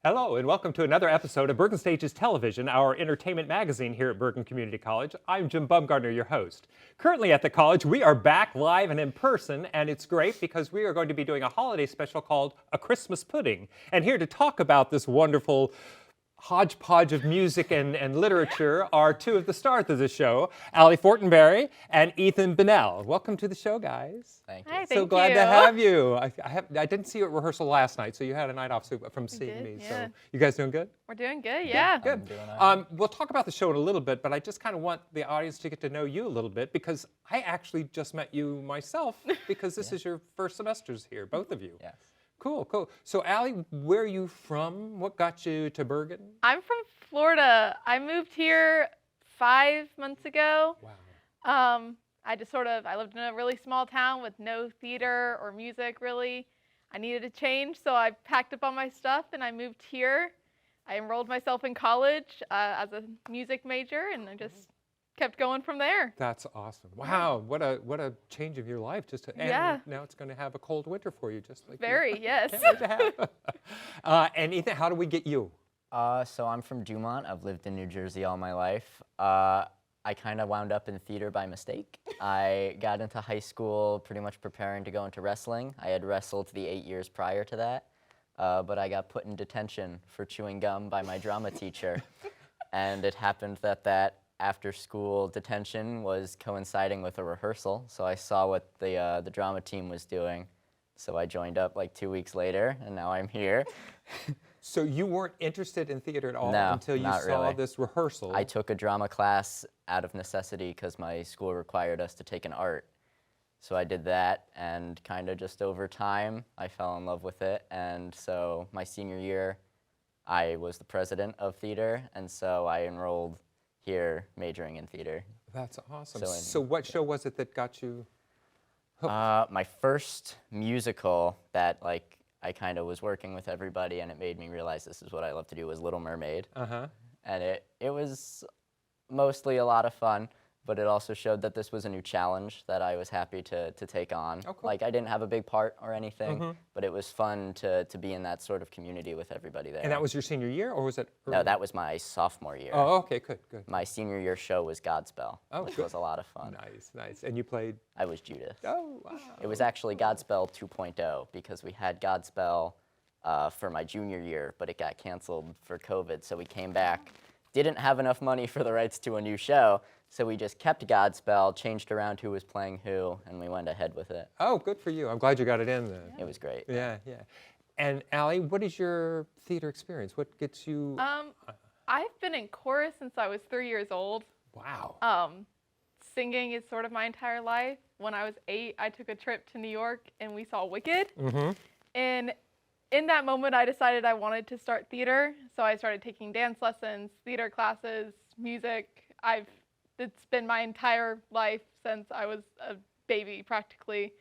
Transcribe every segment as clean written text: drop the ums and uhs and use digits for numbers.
Hello, and welcome to another episode of Bergen Stages Television, our entertainment magazine here at Bergen Community College. I'm Jim Bumgardner, your host. Currently at the college, we are back live and in person, and it's great because we are going to be doing a holiday special called A Christmas Pudding. And here to talk about this wonderful hodgepodge of music and literature are two of the stars of the show, Allie Fortenberry and Ethan Bennell. Welcome to the show, guys. Thank you. Hi, So glad to have you. I didn't see you at rehearsal last night, so you had a night off from seeing me. Yeah. So you guys doing good? We're doing good, yeah. Good. I'm doing all right. We'll talk about the show in a little bit, but I just kind of want the audience to get to know you a little bit because I actually just met you myself because this is your first semesters here, both of you. Yes. Cool, cool. So Allie, where are you from? What got you to Bergen? I'm from Florida. I moved here 5 months ago. Wow. I lived in a really small town with no theater or music really. I needed a change, so I packed up all my stuff and I moved here. I enrolled myself in college as a music major, and I just kept going from there. That's awesome. Wow, what a change of your life. And now it's going to have a cold winter for you, just like Very, yes. Can't wait to have. And Ethan, how do we get you? So I'm from Dumont. I've lived in New Jersey all my life. I kind of wound up in theater by mistake. I got into high school pretty much preparing to go into wrestling. I had wrestled the 8 years prior to that, but I got put in detention for chewing gum by my drama teacher. And it happened that after school detention was coinciding with a rehearsal, so I saw what the drama team was doing. So I joined up like 2 weeks later, and now I'm here. So you weren't interested in theater at all No, until you not saw really. this rehearsal? I took a drama class out of necessity because my school required us to take an art. So I did that, and kind of just over time, I fell in love with it. And so my senior year, I was the president of theater, and so I enrolled here majoring in theater. That's awesome. So So what show was it that got you hooked? My first musical that I kind of was working with everybody, and it made me realize this is what I love to do, was Little Mermaid. Uh-huh. And it was mostly a lot of fun, but it also showed that this was a new challenge that I was happy to take on. Oh, cool. I didn't have a big part or anything, but it was fun to be in that sort of community with everybody there. And that was your senior year, or was it early? No, that was my sophomore year. Oh, okay, good. My senior year show was Godspell, which good. was a lot of fun. Nice. And you played? I was Judith. Oh, wow. It was actually Godspell 2.0 because we had Godspell for my junior year, but it got canceled for COVID, so we came back. Didn't have enough money for the rights to a new show, so we just kept Godspell, changed around who was playing who, and we went ahead with it. Oh, good for you. I'm glad you got it in then. It was great. Yeah. And Allie, what is your theater experience? What gets you? I've been in chorus since I was 3 years old. Wow. Singing is sort of my entire life. When I was 8, I took a trip to New York and we saw Wicked. Mm-hmm. And in that moment, I decided I wanted to start theater. So I started taking dance lessons, theater classes, music. It's been my entire life since I was a baby, practically.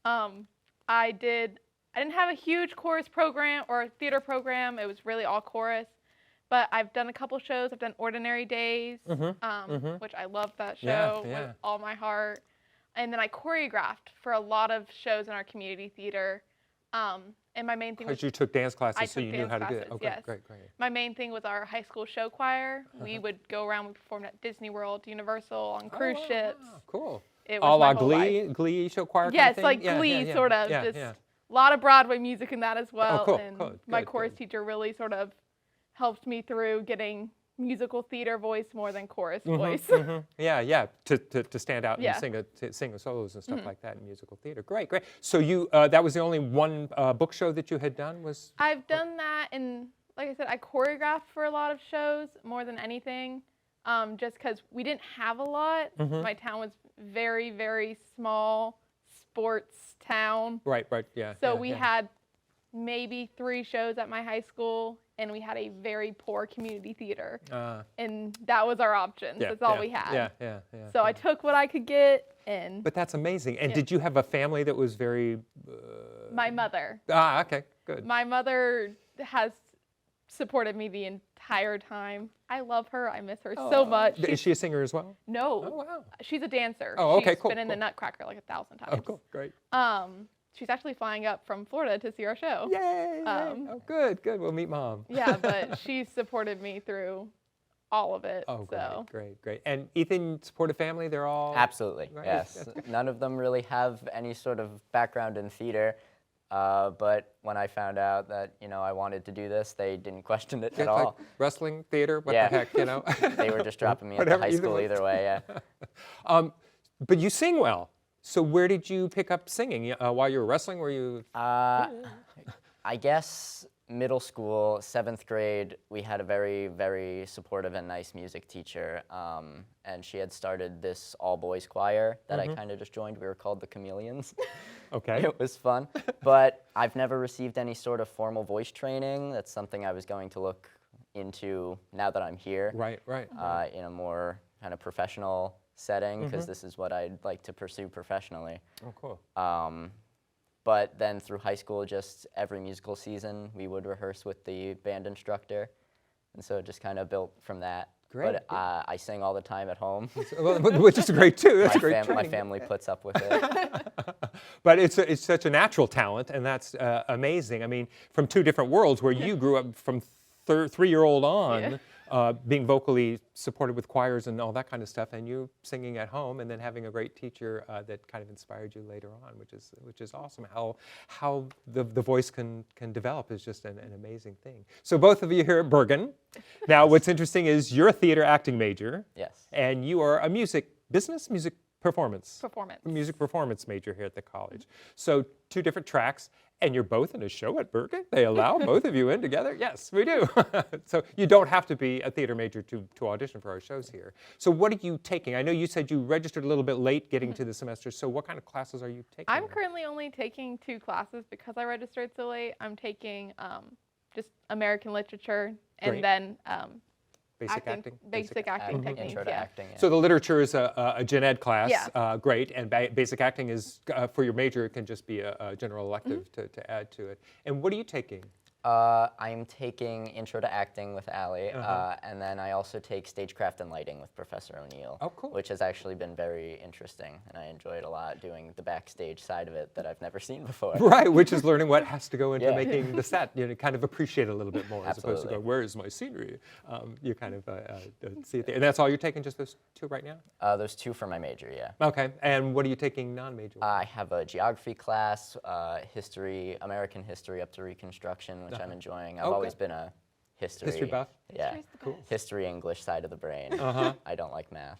I didn't have a huge chorus program or theater program. It was really all chorus. But I've done a couple shows. I've done Ordinary Days, which I love that show Yeah. with all my heart. And then I choreographed for a lot of shows in our community theater. And my main thing was Because you took dance classes, I so took you knew dance how to do it. classes, Okay, yes. great. my main thing was our high school show choir. We would go around. We performed at Disney World, Universal, on cruise ships. Wow, cool. It A was la my whole life. Glee show choir kind Yes, of thing? like Yeah, Glee, yeah. sort of. Yeah, Just yeah. a lot of Broadway music in that as well. cool, And cool, my good, chorus good. teacher really sort of helped me through getting musical theater voice more than chorus voice. Yeah, to stand out Yeah. and sing the solos and stuff like that in musical theater. Great. So you that was the only one book show that you had done was? I've done that, and like I said, I choreographed for a lot of shows more than anything, just because we didn't have a lot. My town was very, very small sports town. Right, yeah. So yeah, we yeah. had maybe 3 shows at my high school, and we had a very poor community theater. And that was our options. Yeah, That's all yeah, we had. Yeah. So I took what I could get, and But that's amazing. And Yeah. did you have a family that was very? my mother. Okay, good. My mother has supported me the entire time. I love her. I miss her so much. Is she a singer as well? No. Oh, wow. She's a dancer. Oh, okay, She's cool, been in the cool. Nutcracker like 1,000 times. Oh, cool, great. she's actually flying up from Florida to see our show. Yay! Oh, good. We'll meet Mom. Yeah, but she supported me through all of it. Oh, so. great. And Ethan, supportive family, they're all... Absolutely, Right? yes. None of them really have any sort of background in theater, but when I found out that, I wanted to do this, they didn't question it at all. Like wrestling, theater, what Yeah. the heck, They were just dropping me into Whatever, high either school way. either way, yeah. But you sing well. So where did you pick up singing? While you were wrestling, were you... I guess middle school, 7th grade, we had a very, very supportive and nice music teacher, and she had started this all-boys choir that I kind of just joined. We were called the Chameleons. Okay. It was fun, but I've never received any sort of formal voice training. That's something I was going to look into now that I'm here. Right. In a more kind of professional setting, because this is what I'd like to pursue professionally. Oh, cool. But then through high school, just every musical season, we would rehearse with the band instructor. And so it just kind of built from that. Great. But I sing all the time at home. Well, which is great, too. That's great My training. family puts up with it. But it's such a natural talent, and that's amazing. I mean, from two different worlds, where you grew up from 3-year-old on, being vocally supported with choirs and all that kind of stuff, and you singing at home, and then having a great teacher that kind of inspired you later on, which is awesome. How the voice can develop is just an amazing thing. So both of you here at Bergen. Now, what's interesting is you're a theater acting major. Yes. And you are a music performance major here at the college. So 2 different tracks, and you're both in a show at Bergen? They allow both of you in together? Yes, we do. So you don't have to be a theater major to audition for our shows here. So what are you taking? I know you said you registered a little bit late getting to the semester, so what kind of classes are you taking? I'm currently only taking 2 classes because I registered so late. I'm taking just American literature and Great. then Basic acting? Basic acting techniques. Intro to yeah. acting. Yeah. So the literature is a gen ed class, Yeah. great, and basic acting is, for your major, it can just be a general elective to add to it. And what are you taking? I'm taking Intro to Acting with Allie, and then I also take Stagecraft and Lighting with Professor O'Neill. Oh, cool. Which has actually been very interesting, and I enjoyed a lot doing the backstage side of it that I've never seen before. Right, which is learning what has to go into Yeah. making the set. Kind of appreciate it a little bit more as opposed to Absolutely. going, where is my scenery? You kind of see it there. And that's all you're taking, just those 2 right now? Those 2 for my major, yeah. Okay, and what are you taking non-major? I have a geography class, history, American history up to Reconstruction, which I'm enjoying. I've always been a history buff? Yeah, History's the best. history English side of the brain. I don't like math.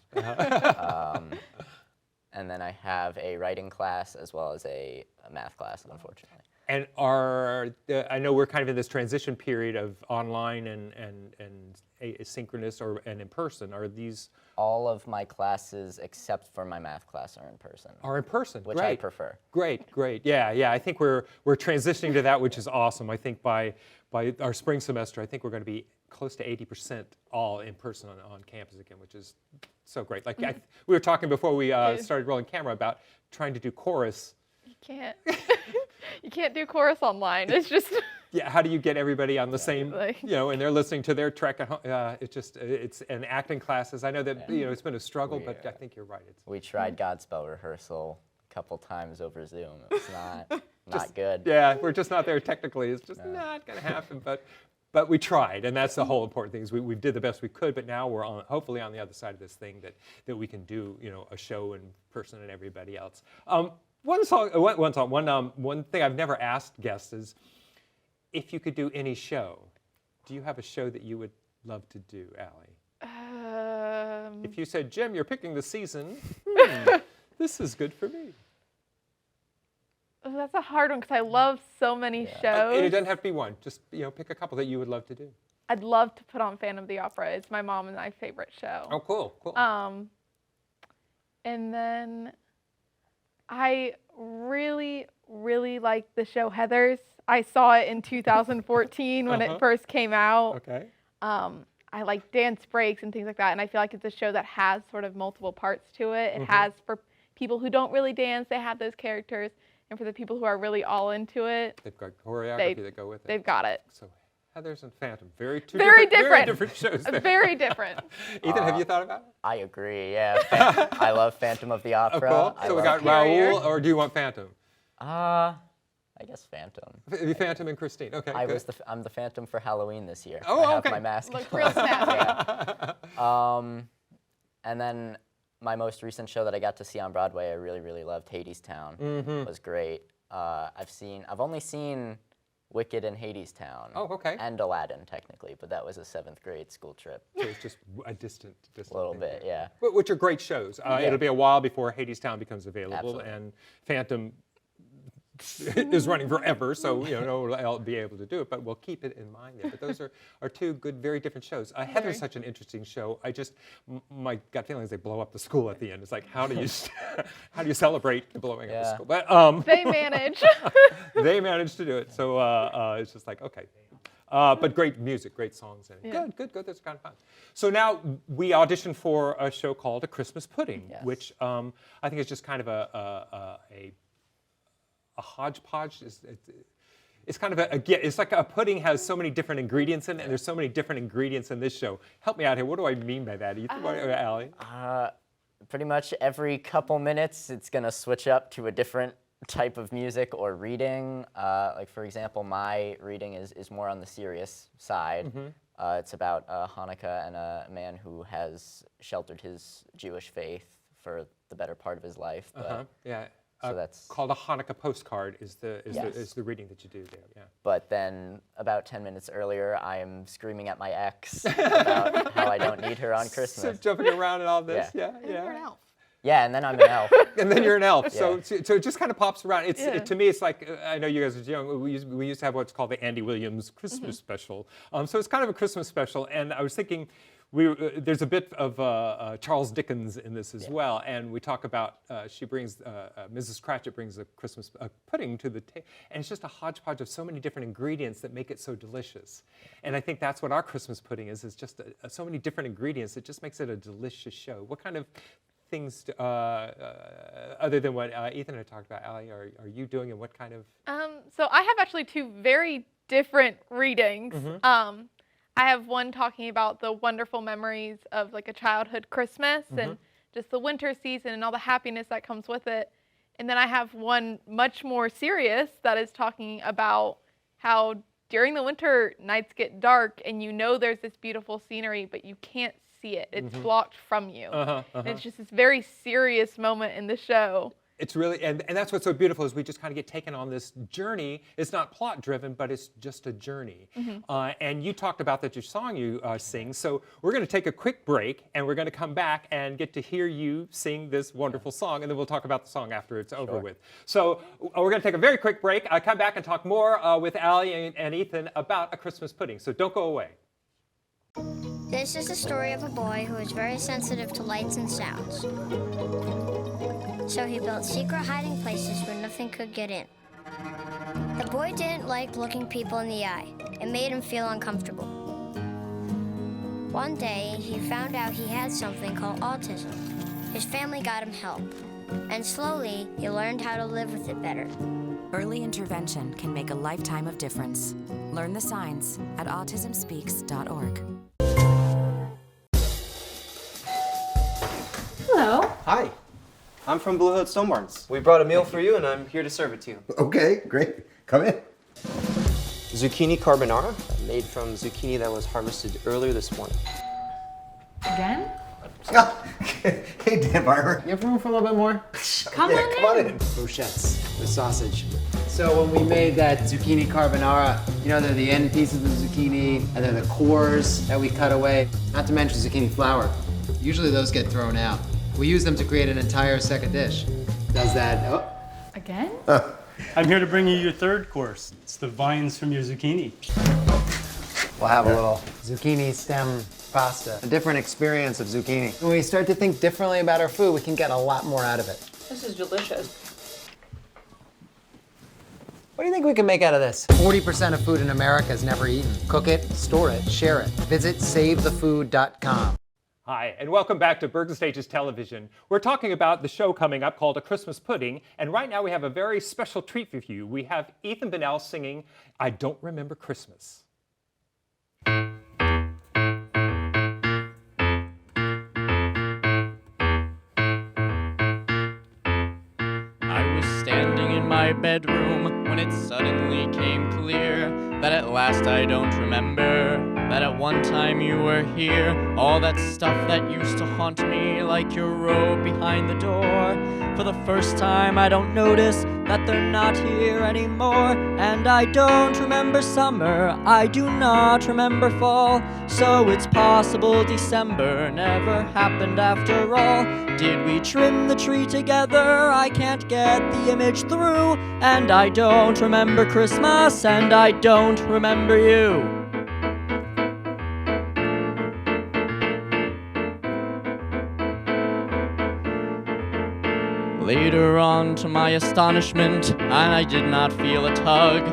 And then I have a writing class as well as a math class, unfortunately. And I know we're kind of in this transition period of online and asynchronous and in person. Are these... All of my classes except for my math class are in person. Are in person, which great. I prefer. Great. Yeah. I think we're transitioning to that, which is awesome. I think by our spring semester, I think we're going to be close to 80% all in person on campus again, which is so great. Like we were talking before we started rolling camera about trying to do chorus. You can't. You can't do chorus online. It's just. Yeah, how do you get everybody on the same, like- and they're listening to their track at home. It's an acting classes. I know that, it's been a struggle, but I think you're right. We tried Godspell rehearsal a couple times over Zoom. It was not good. Yeah, we're just not there technically. It's just not going to happen, but we tried, and that's the whole important thing is we did the best we could, but now we're hopefully on the other side of this thing that we can do, a show in person and everybody else. One thing I've never asked guests is, if you could do any show, do you have a show that you would love to do, Allie? If you said, Jim, you're picking the season, this is good for me. Oh, that's a hard one because I love so many shows. And it doesn't have to be one. Just pick a couple that you would love to do. I'd love to put on Phantom of the Opera. It's my mom and my favorite show. Oh, cool. And then I really, really like the show Heathers. I saw it in 2014 when it first came out. Okay. I like dance breaks and things like that, and I feel like it's a show that has sort of multiple parts to it. It has, for people who don't really dance, they have those characters, and for the people who are really all into it, They've got choreography that go with it. they've got it. So Heathers and Phantom, very Very different shows there. Very different. Ethan, have you thought about it? I agree, yeah. I love Phantom of the Opera. Cool. So we got Raoul, or do you want Phantom? I guess Phantom. Phantom and Christine. Okay. good. I'm the Phantom for Halloween this year. Oh, I have okay. my mask. Look real snappy. And then my most recent show that I got to see on Broadway, I really, really loved Hadestown. Mm-hmm. Was great. I've only seen Wicked and Hadestown. Oh, okay. And Aladdin, technically, but that was a 7th grade school trip. So it's just a distant A little thing. bit, yeah. Which are great shows. It'll be a while before Hadestown becomes available, Absolutely. and Phantom is running forever, so I'll be able to do it. But we'll keep it in mind there. But those are two good, very different shows. Heather's such an interesting show. My gut feeling is they blow up the school at the end. It's like how do you celebrate the blowing up the school? But They manage. they managed to do it. So it's just like okay. But great music, great songs, and Yeah. good. That's kind of fun. So now we auditioned for a show called A Christmas Pudding, Yes. which I think is just kind of a hodgepodge. It's kind of it's like a pudding has so many different ingredients in it, and there's so many different ingredients in this show. Help me out here. What do I mean by that, Ethan? Allie? Pretty much every couple minutes, it's gonna switch up to a different type of music or reading. Like for example, my reading is more on the serious side. It's about Hanukkah and a man who has sheltered his Jewish faith for the better part of his life. But, Yeah. So that's called a Hanukkah postcard is the Yes. reading that you do there. Yeah. But then about 10 minutes earlier, I am screaming at my ex about how I don't need her on So Christmas. jumping around and all this. Yeah. And you're an elf. Yeah, and then I'm an elf. And then you're an elf. Yeah. So it just kind of pops around. Yeah. To me, it's like, I know you guys are young, we used to have what's called the Andy Williams Christmas special. So it's kind of a Christmas special. And I was thinking, there's a bit of Charles Dickens in this as well. And we talk about, she brings, Mrs. Cratchit brings a Christmas pudding to the table. And it's just a hodgepodge of so many different ingredients that make it so delicious. And I think that's what our Christmas pudding is just so many different ingredients. It just makes it a delicious show. What kind of things, other than what Ethan had talked about, Allie, are you doing, and what kind of? So I have actually two very different readings. I have one talking about the wonderful memories of like a childhood Christmas and just the winter season and all the happiness that comes with it. And then I have one much more serious that is talking about how during the winter nights get dark and there's this beautiful scenery, but you can't see it. It's blocked from you. And it's just this very serious moment in the show. It's really, and that's what's so beautiful is we just kind of get taken on this journey. It's not plot driven, but it's just a journey. And you talked about that your song you sing. So we're going to take a quick break, and we're going to come back and get to hear you sing this wonderful song, and then we'll talk about the song after it's over with. So we're going to take a very quick break. I'll come back and talk more with Allie and Ethan about A Christmas Pudding. So don't go away. This is the story of a boy who is very sensitive to lights and sounds. So he built secret hiding places where nothing could get in. The boy didn't like looking people in the eye. It made him feel uncomfortable. One day, he found out he had something called autism. His family got him help. And slowly, he learned how to live with it better. Early intervention can make a lifetime of difference. Learn the signs at autismspeaks.org. Hello. Hi, I'm from Blue Hood Stone Barns. We brought a meal for you, and I'm here to serve it to you. Okay, great. Come in. Zucchini carbonara, made from zucchini that was harvested earlier this morning. Again? Hey, Dan Barber. You have room for a little bit more? Come Yeah, on come on in. in. Brochettes with sausage. So when we made that zucchini carbonara, they're the end pieces of the zucchini, and they're the cores that we cut away. Not to mention zucchini flour. Usually those get thrown out. We use them to create an entire second dish. Does that, Again? I'm here to bring you your third course. It's the vines from your zucchini. We'll have a little zucchini stem pasta. A different experience of zucchini. When we start to think differently about our food, we can get a lot more out of it. This is delicious. What do you think we can make out of this? 40% of food in America is never eaten. Cook it, store it, share it. Visit SaveTheFood.com. Hi, and welcome back to Bergen Stages Television. We're talking about the show coming up called A Christmas Pudding, and right now we have a very special treat for you. We have Ethan Bennell singing I Don't Remember Christmas. I was standing in my my bedroom when it suddenly came clear that at last I don't remember that at one time you were here. All that stuff that used to haunt me like your robe behind the door. For the first time I don't notice that they're not here anymore. And I don't remember summer, I do not remember fall. So it's possible December never happened after all. Did we trim the tree together? I can't get the image through. And I don't remember Christmas, and I don't remember you. Later on, to my astonishment, I did not feel a tug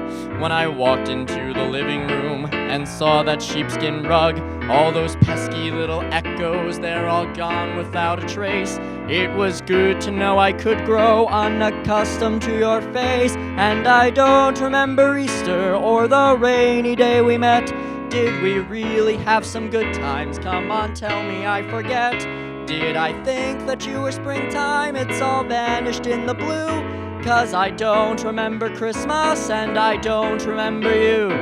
when I walked into the living room and saw that sheepskin rug. All those pesky little echoes, they're all gone without a trace. It was good to know I could grow unaccustomed to your face. And I don't remember Easter or the rainy day we met. Did we really have some good times? Come on, tell me I forget. Did I think that you were springtime? It's all vanished in the blue. 'Cause I don't remember Christmas and I don't remember you.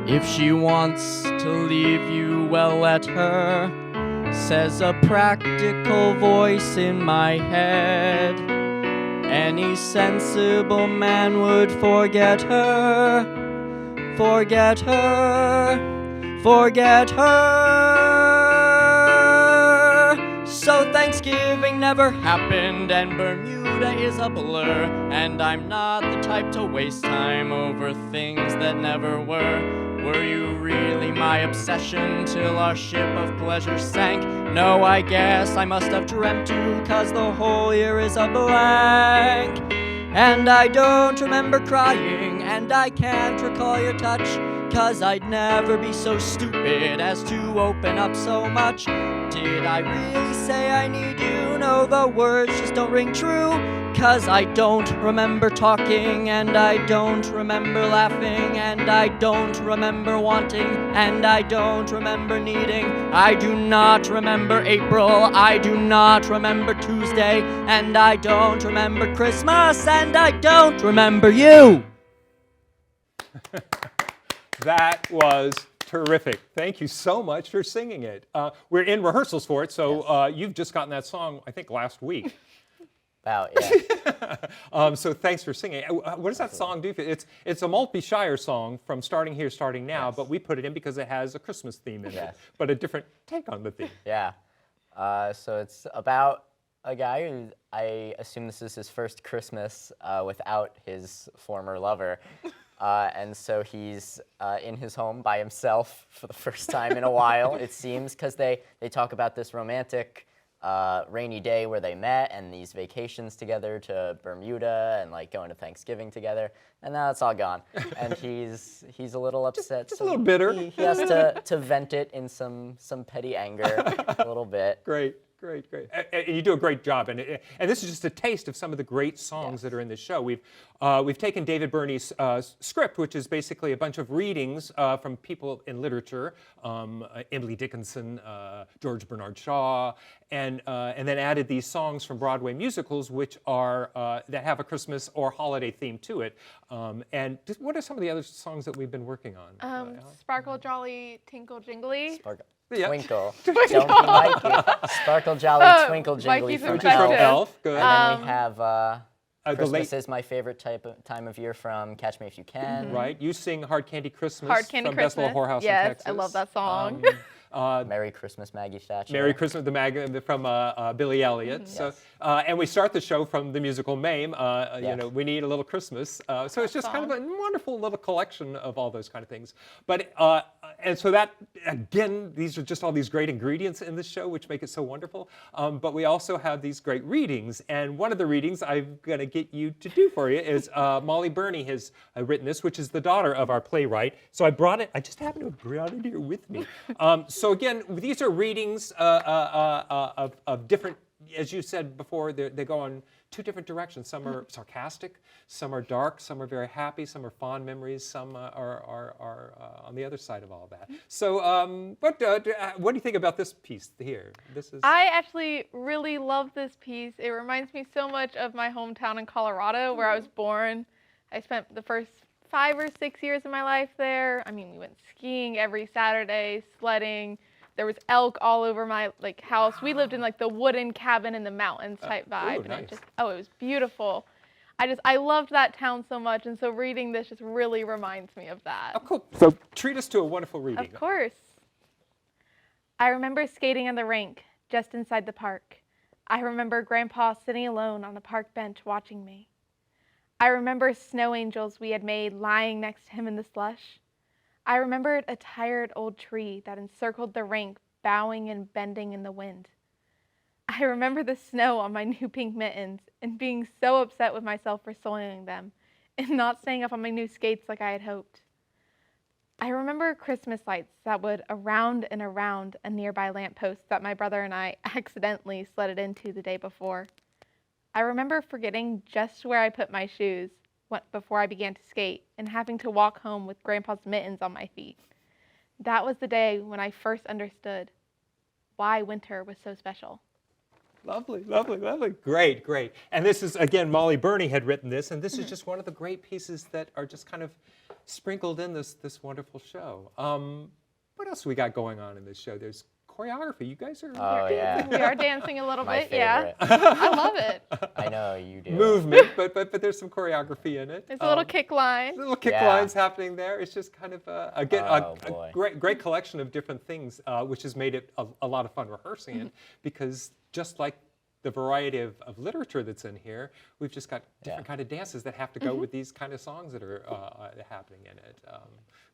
If she wants to leave you, well, let her, says a practical voice in my head. Any sensible man would forget her, forget her, forget her. So Thanksgiving never happened and Bermuda is a blur. And I'm not the type to waste time over things that never were. Were you really my obsession till our ship of pleasure sank? No, I guess I must have dreamt you, 'cause the whole year is a blank. And I don't remember crying, and I can't recall your touch, 'cause I'd never be so stupid as to open up so much. Did I really say I need you? No, the words just don't ring true. 'Cause I don't remember talking, and I don't remember laughing, and I don't remember wanting, and I don't remember needing. I do not remember April, I do not remember Tuesday, and I don't remember Christmas, and I don't remember you. That was terrific. Thank you so much for singing it. We're in rehearsals for it, so you've just gotten that song, I think, last week. About, yeah. So thanks for singing. What does that song do for you? It's a Maltby Shire song from Starting Here, Starting Now, but we put it in because it has a Christmas theme in it, but a different take on the theme. Yeah. So it's about a guy who, I assume this is his first Christmas without his former lover. And so he's in his home by himself for the first time in a while, it seems, because they talk about this romantic rainy day where they met and these vacations together to Bermuda and like going to Thanksgiving together, and now it's all gone. And he's a little upset. Just a little bitter. He has to vent it in some petty anger a little bit. Great. Great. And you do a great job. And this is just a taste of some of the great songs that are in the show. We've taken David Burney's script, which is basically a bunch of readings from people in literature, Emily Dickinson, George Bernard Shaw, and then added these songs from Broadway musicals, which are that have a Christmas or holiday theme to it. And what are some of the other songs that we've been working on? Sparkle, Jolly, Tinkle, Jingly. Twinkle, don't be Mikey. Sparkle, jolly, twinkle, jingly from Elf. Good. And then we have Christmas is my favorite time of year from Catch Me If You Can. Right. You sing Hard Candy Christmas Hard Candy from Christmas. Best Little Whorehouse in Yes, Texas. I love that song. Merry Christmas, Maggie Thatcher. Merry Christmas, from Billy Elliot. So, and we start the show from the musical Mame. You know, we need a little Christmas. So it's just kind of a wonderful little collection of all those kind of things. But and so that again, these are just all these great ingredients in this show, which make it so wonderful. But we also have these great readings, and one of the readings I'm going to get you to do for you is Molly Burney has written this, which is the daughter of our playwright. So I brought it. I just happened to have brought it here with me. So again, these are readings of different as you said before, they go in two different directions. Some are sarcastic, some are dark, some are very happy, some are fond memories, some are on the other side of all that. So what do you think about this piece here? This is. I actually really love this piece. It reminds me so much of my hometown in Colorado, where I was born. I spent the first 5 or 6 years of my life there. I mean, we went skiing every Saturday, sledding. There was elk all over my house. We lived in the wooden cabin in the mountains type vibe, and nice. it was beautiful. I loved that town so much, and so reading this just really reminds me of that. Oh, cool. So treat us to a wonderful reading. Of course. I remember skating on the rink just inside the park. I remember Grandpa sitting alone on the park bench watching me. I remember snow angels we had made lying next to him in the slush. I remembered a tired old tree that encircled the rink, bowing and bending in the wind. I remember the snow on my new pink mittens and being so upset with myself for soiling them and not staying up on my new skates like I had hoped. I remember Christmas lights that would around and around a nearby lamppost that my brother and I accidentally sledded into the day before. I remember forgetting just where I put my shoes before I began to skate and having to walk home with Grandpa's mittens on my feet. That was the day when I first understood why winter was so special. Lovely, lovely, lovely. Great, great. And this is, again, Molly Burney had written this, and this is just one of the great pieces that are just kind of sprinkled in this wonderful show. What else we got going on in this show? There's choreography. You guys are yeah. We are dancing a little My bit, favorite. yeah. I love it. I know you do. Movement, but there's some choreography in it. There's a little kick line. Little kick Yeah. lines happening there. It's just kind of a boy. great collection of different things, which has made it a lot of fun rehearsing it, because just like the variety of literature that's in here, we've just got different kind of dances that have to go with these kind of songs that are happening in it.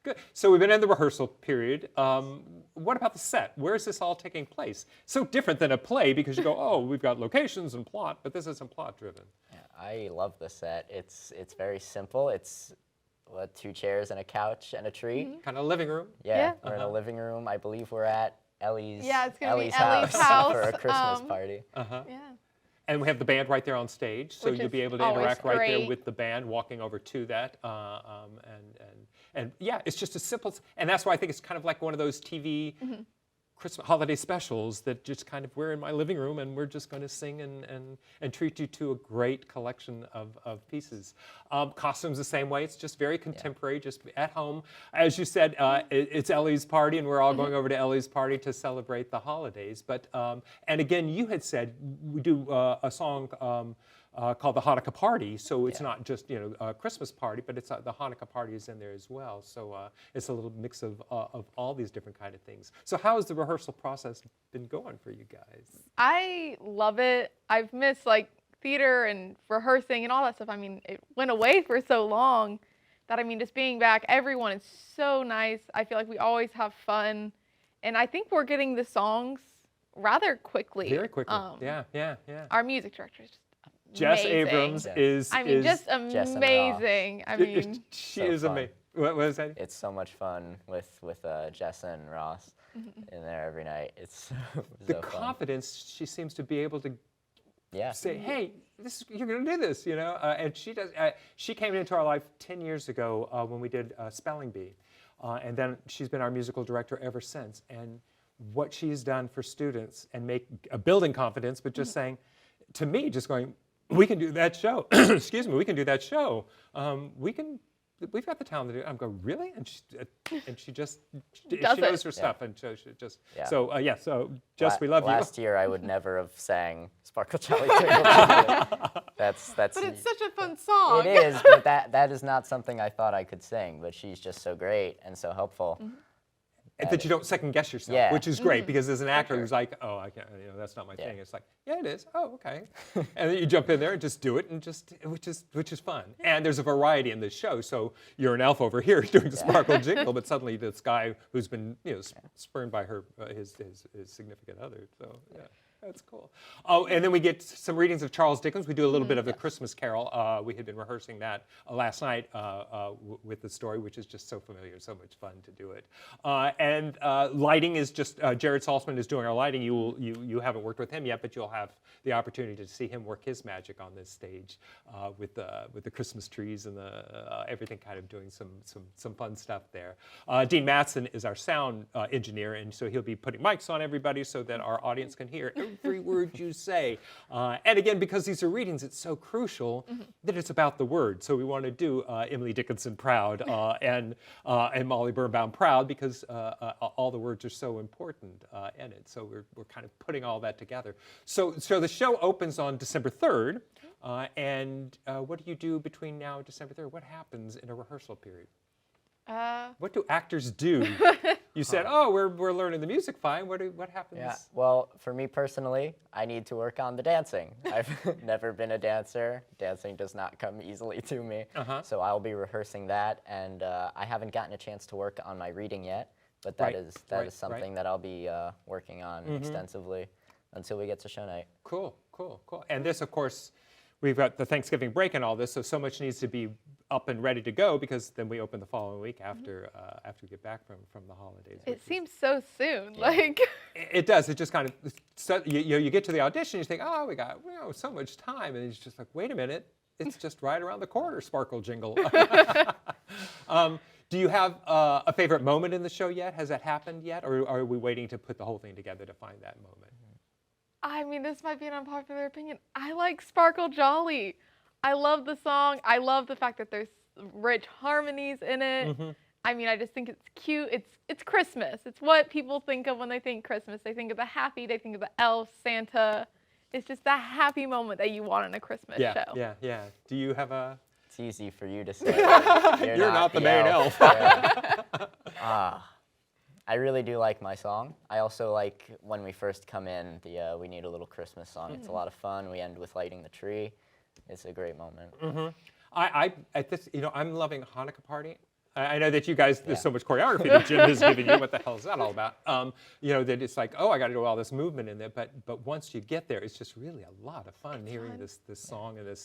Good. So we've been in the rehearsal period. What about the set? Where is this all taking place? So different than a play, because you go, oh, we've got locations and plot, but this isn't plot driven. Yeah, I love the set. It's very simple. It's 2 chairs and a couch and a tree. Kind of living room. Yeah, we're in a living room. I believe we're at Ellie's. Yeah, it's gonna be Ellie's Ellie's house house, for a Christmas party. Yeah. And we have the band right there on stage, so Which you'll is be able to always interact right there great. with the band, walking over to that. And yeah, it's just a simple, and that's why I think it's kind of like one of those TV Christmas holiday specials that just kind of, we're in my living room and we're just going to sing and treat you to a great collection of pieces. Costumes the same way. It's just very contemporary, just at home. As you said, it's Ellie's party, and we're all going over to Ellie's party to celebrate the holidays. But and again, you had said we do a song called the Hanukkah Party, so it's not just a Christmas party, but it's the Hanukkah party is in there as well. So it's a little mix of all these different kind of things. So how has the rehearsal process been going for you guys? I love it. I've missed theater and rehearsing and all that stuff. I mean, it went away for so long that just being back, everyone is so nice. I feel like we always have fun, and I think we're getting the songs rather quickly. Very quickly. Yeah. Our music director is just Jess amazing. Abrams is. Just Jess and amazing. She So is fun. amazing. What was that? It's so much fun with Jessa and Ross in there every night. It's The so fun. confidence she seems to be able to Yeah. say, hey, you're going to do this, and she does. She came into our life 10 years ago when we did Spelling Bee, and then she's been our musical director ever since. And what she's done for students and building confidence, but just saying, to me, just going, we can do that show. Excuse me, we can do that show. We've got the talent to do it. I'm going, really? And she just she knows her stuff, and so she just so Jess, we love you. Last year, I would never have sang "Sparkle Jolly Twinkle." That's. But it's such a fun song. It is, but that is not something I thought I could sing. But she's just so great and so helpful. That you don't second guess yourself, which is great, because as an actor who's like, oh, I can't, that's not my thing. It's like, yeah, it is. Oh, okay. And then you jump in there and just do it, and which is fun. And there's a variety in this show. So you're an elf over here doing the Sparkle Jingle, but suddenly this guy who's been spurned by his significant other. So yeah. That's cool. Oh, and then we get some readings of Charles Dickens. We do a little bit of the Christmas Carol. We had been rehearsing that last night with the story, which is just so familiar, so much fun to do it. And lighting is just Jared Saltzman is doing our lighting. You haven't worked with him yet, but you'll have the opportunity to see him work his magic on this stage with the Christmas trees and the everything, kind of doing some fun stuff there. Dean Matson is our sound engineer, and so he'll be putting mics on everybody so that our audience can hear every word you say. And again, because these are readings, it's so crucial that it's about the word. So we want to do Emily Dickinson proud and Molly Birnbaum proud, because all the words are so important in it. So we're kind of putting all that together. So the show opens on December 3rd. And what do you do between now and December 3rd? What happens in a rehearsal period? What do actors do? You said, oh, we're learning the music fine. What happens? Yeah, well, for me personally, I need to work on the dancing. I've never been a dancer. Dancing does not come easily to me. So I'll be rehearsing that, and I haven't gotten a chance to work on my reading yet, but that is something that I'll be working on extensively until we get to show night. Cool. And this, of course, we've got the Thanksgiving break and all this, so much needs to be up and ready to go, because then we open the following week after we get back from the holidays. It seems so soon. Yeah. Like it does. It just kind of you get to the audition, you think, oh, we got so much time, and it's just like, wait a minute, it's just right around the corner. Sparkle jingle. Do you have a favorite moment in the show yet? Has that happened yet, or are we waiting to put the whole thing together to find that moment? I mean, this might be an unpopular opinion. I like Sparkle Jolly. I love the song. I love the fact that there's rich harmonies in it. I mean, I just think it's cute. It's Christmas. It's what people think of when they think Christmas. They think of the happy. They think of the elf, Santa. It's just that happy moment that you want in a Christmas show. Yeah. Do you have a... It's easy for you to say. You're not the main elf. I really do like my song. I also like when we first come in, the We Need a Little Christmas song. It's a lot of fun. We end with lighting the tree. It's a great moment. I at this, I'm loving Hanukkah Party. I know that you guys, there's so much choreography that Jim has given you. What the hell is that all about? That it's like, oh, I got to do all this movement in there. But once you get there, it's just really a lot of fun hearing this song and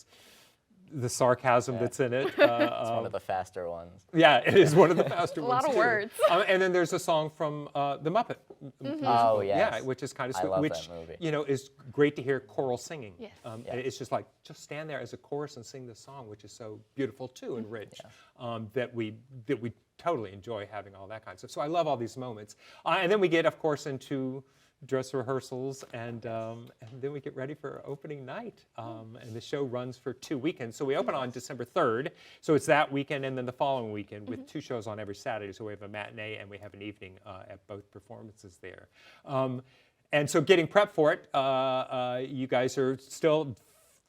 the sarcasm that's in it. It's one of the faster ones. Yeah, it is one of the faster ones. A lot of words. And then there's a song from the Muppet musical. Oh, yes. Yeah, which is kind of sweet. I love which, that movie. is great to hear choral singing. Yes. It's just like, just stand there as a chorus and sing the song, which is so beautiful too and rich, that we totally enjoy having all that kind of stuff. So I love all these moments. And then we get, of course, into dress rehearsals, and then we get ready for opening night. And the show runs for 2 weekends. So we open on December 3rd. So it's that weekend and then the following weekend with 2 shows on every Saturday. So we have a matinee and we have an evening at both performances there. And so getting prep for it, you guys are still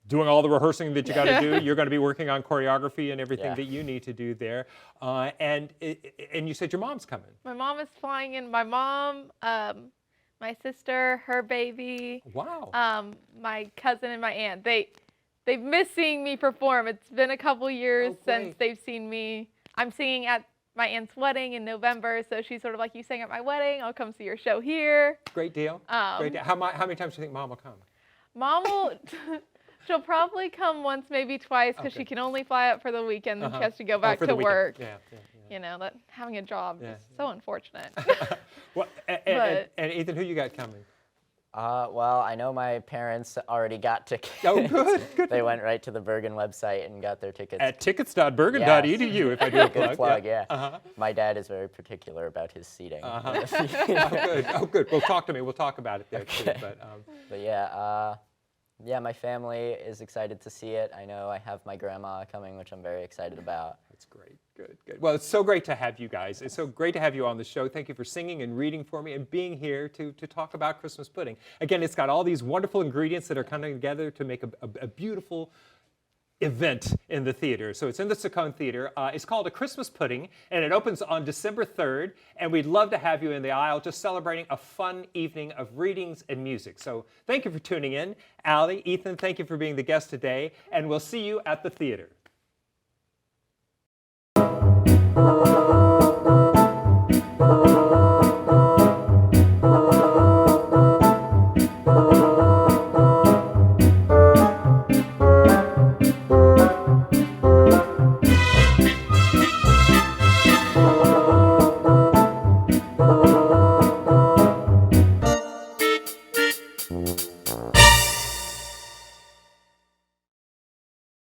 doing all the rehearsing that you got to do. You're going to be working on choreography and everything that you need to do there. And you said your mom's coming. My mom is flying in. My mom, my sister, her baby. Wow. My cousin and my aunt. They've missed seeing me perform. It's been a couple years since they've seen me. I'm singing at my aunt's wedding in November, so she's sort of like, you sang at my wedding, I'll come see your show here. Great deal. Great deal. How many times do you think Mom will come? Mom will, she'll probably come once, maybe twice, because she can only fly out for the weekend, and she has to go back to work. Yeah. That having a job is so unfortunate. Well, and Ethan, who you got coming? Well, I know my parents already got tickets. Oh, good. They went right to the Bergen website and got their tickets. At tickets.bergen.edu, if I do a plug. Good plug, yeah. My dad is very particular about his seating. Oh, good. Well, talk to me. We'll talk about it there, too. But yeah, my family is excited to see it. I know I have my grandma coming, which I'm very excited about. That's great. Good. Well, it's so great to have you guys. It's so great to have you on the show. Thank you for singing and reading for me and being here to talk about Christmas pudding. Again, it's got all these wonderful ingredients that are coming together to make a beautiful event in the theater. So it's in the Saccone Theater. It's called A Christmas Pudding, and it opens on December 3rd. And we'd love to have you in the aisle just celebrating a fun evening of readings and music. So thank you for tuning in. Allie, Ethan, thank you for being the guest today. And we'll see you at the theater.